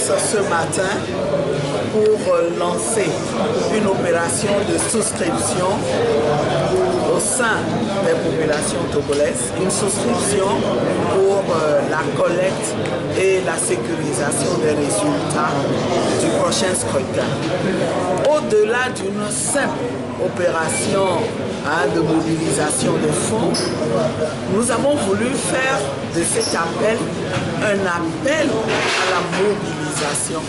place ce matin pour lancer une opération de souscription au sein des populations togolaises, une souscription pour la collecte et la sécurisation des résultats du prochain scrutin. Au-delà d'une simple opération de mobilisation de fonds, nous avons voulu faire de cet appel un appel à la mobilisation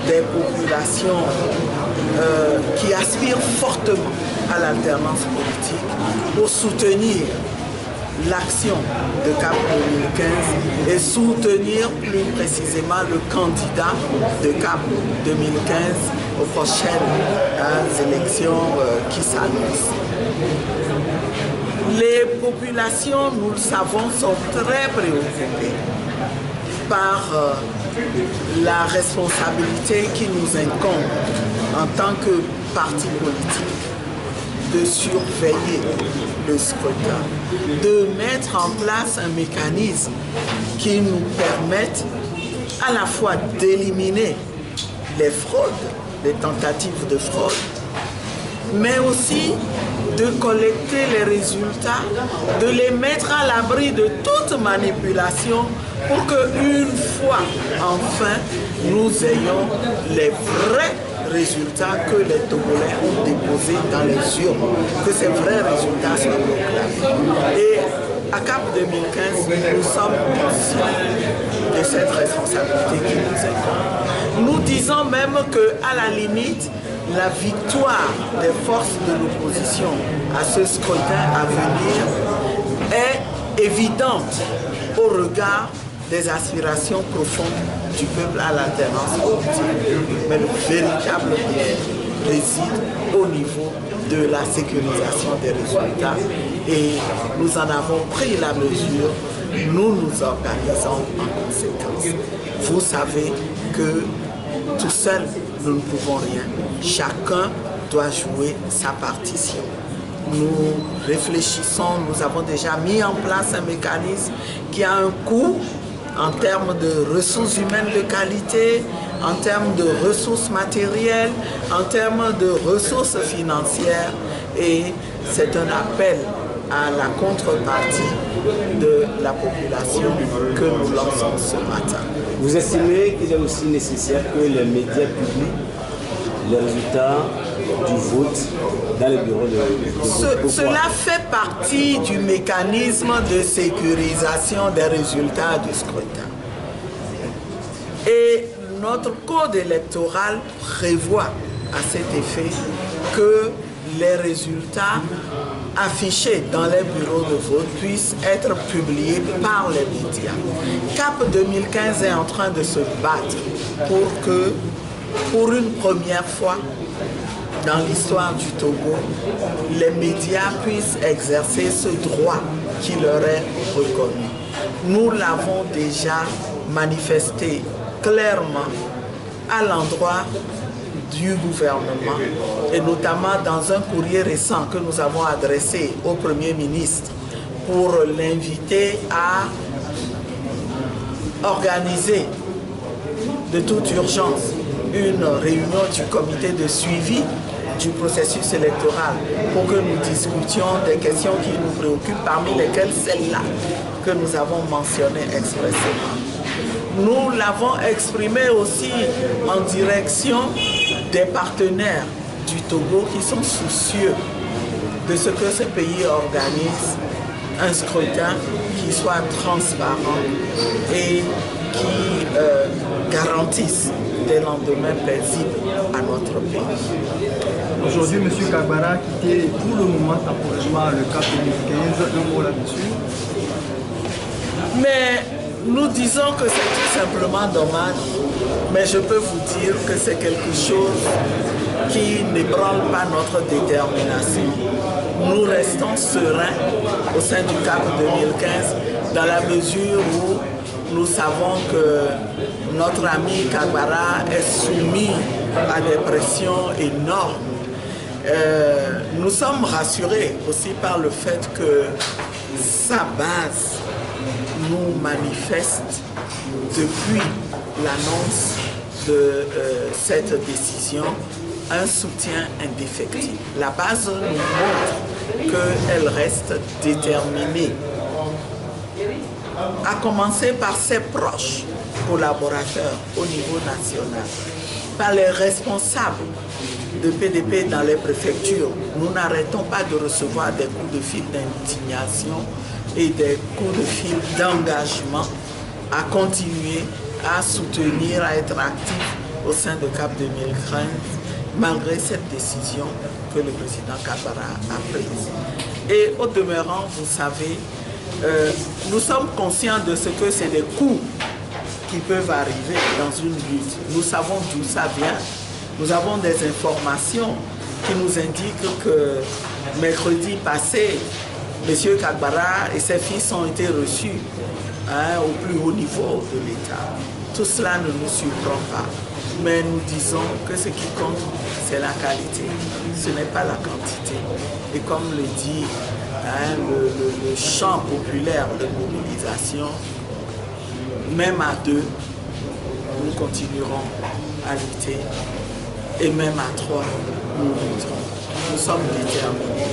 des populations qui aspirent fortement à l'alternance politique pour soutenir l'action de CAP 2015 et soutenir plus précisément le candidat de CAP 2015 aux prochaines élections qui s'annoncent. Les populations, nous le savons, sont très préoccupées par la responsabilité qui nous incombe en tant que parti politique de surveiller le scrutin, de mettre en place un mécanisme qui nous permette à la fois d'éliminer les fraudes, les tentatives de fraude, mais aussi de collecter les résultats, de les mettre à l'abri de toute manipulation pour qu'une fois, enfin, nous ayons les vrais résultats que les Togolais ont déposés dans les urnes, que ces vrais résultats soient proclamés. Et à CAP 2015, nous sommes conscients de cette responsabilité qui nous incombe. Nous disons même qu'à la limite, la victoire des forces de l'opposition à ce scrutin à venir est évidente au regard des aspirations profondes du peuple à l'alternance politique. Mais le véritable défi réside au niveau de la sécurisation des résultats et nous en avons pris la mesure, nous nous organisons en conséquence. Vous savez que tout seul, nous ne pouvons rien. Chacun doit jouer sa partition. Nous réfléchissons, nous avons déjà mis en place un mécanisme qui a un coût en termes de ressources humaines de qualité, en termes de ressources matérielles, en termes de ressources financières. Et c'est un appel à la contrepartie de la population que nous lançons ce matin. Vous estimez qu'il est aussi nécessaire que les médias publient les résultats du vote dans les bureaux de Cela fait partie du mécanisme de sécurisation des résultats du scrutin. Et notre code électoral prévoit à cet effet que les résultats affichés dans les bureaux de vote puissent être publiés par les médias. CAP 2015 est en train de se battre pour que, pour une première fois dans l'histoire du Togo, les médias puissent exercer ce droit qui leur est reconnu. Nous l'avons déjà manifesté clairement à l'endroit du gouvernement et notamment dans un courrier récent que nous avons adressé au Premier ministre pour l'inviter à organiser de toute urgence une réunion du comité de suivi du processus électoral pour que nous discutions des questions qui nous préoccupent, parmi lesquelles celle-là que nous avons mentionnée expressément. Nous l'avons exprimé aussi en direction des partenaires du Togo qui sont soucieux de ce que ce pays organise un scrutin qui soit transparent et qui garantisse des lendemains paisibles à notre pays. Aujourd'hui, M. Kagbara a quitté pour le moment temporairement le CAP 2015, un mot là-dessus. Mais nous disons que c'est tout simplement dommage, mais je peux vous dire que c'est quelque chose qui n'ébranle pas notre détermination. Nous restons sereins au sein du CAP 2015 dans la mesure où nous savons que notre ami Kagbara est soumis à des pressions énormes. Nous sommes rassurés aussi par le fait que sa base nous manifeste depuis l'annonce de cette décision un soutien indéfectible. La base nous montre qu'elle reste déterminée, à commencer par ses proches collaborateurs au niveau national, par les responsables de PDP dans les préfectures. Nous n'arrêtons pas de recevoir des coups de fil d'indignation et des coups de fil d'engagement à continuer à soutenir, à être actifs au sein de CAP 2015, malgré cette décision que le président Kabara a prise. Et au demeurant, vous savez, nous sommes conscients de ce que c'est des coups qui peuvent arriver dans une lutte. Nous savons d'où ça vient. Nous avons des informations qui nous indiquent que mercredi passé, M. Kagbara et ses fils ont été reçus au plus haut niveau de l'État. Tout cela ne nous surprend pas. Mais nous disons que ce qui compte, c'est la qualité. Ce n'est pas la quantité. Et comme le dit le chant populaire de mobilisation, même à deux, nous continuerons à lutter. Et même à trois, nous lutterons. Nous sommes déterminés.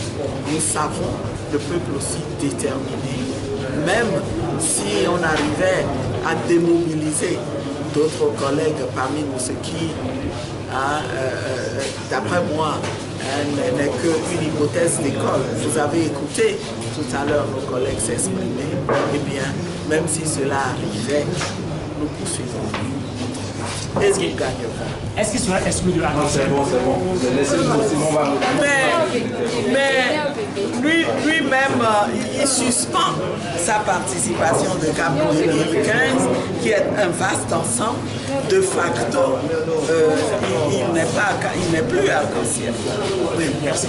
Nous savons, le peuple aussi déterminé. Même si on arrivait à démobiliser d'autres collègues parmi nous, ce qui, d'après moi, n'est qu'une hypothèse d'école. Vous avez écouté tout à l'heure nos collègues s'exprimer. Eh bien, même si cela arrivait, nous poursuivons. Et nous gagnerons. Est-ce qu'il sera exclu de la C'est bon. Mais lui-même, il suspend sa participation de CAP 2015, qui est un vaste ensemble. De facto, il n'est plus arc-en-ciel. Merci.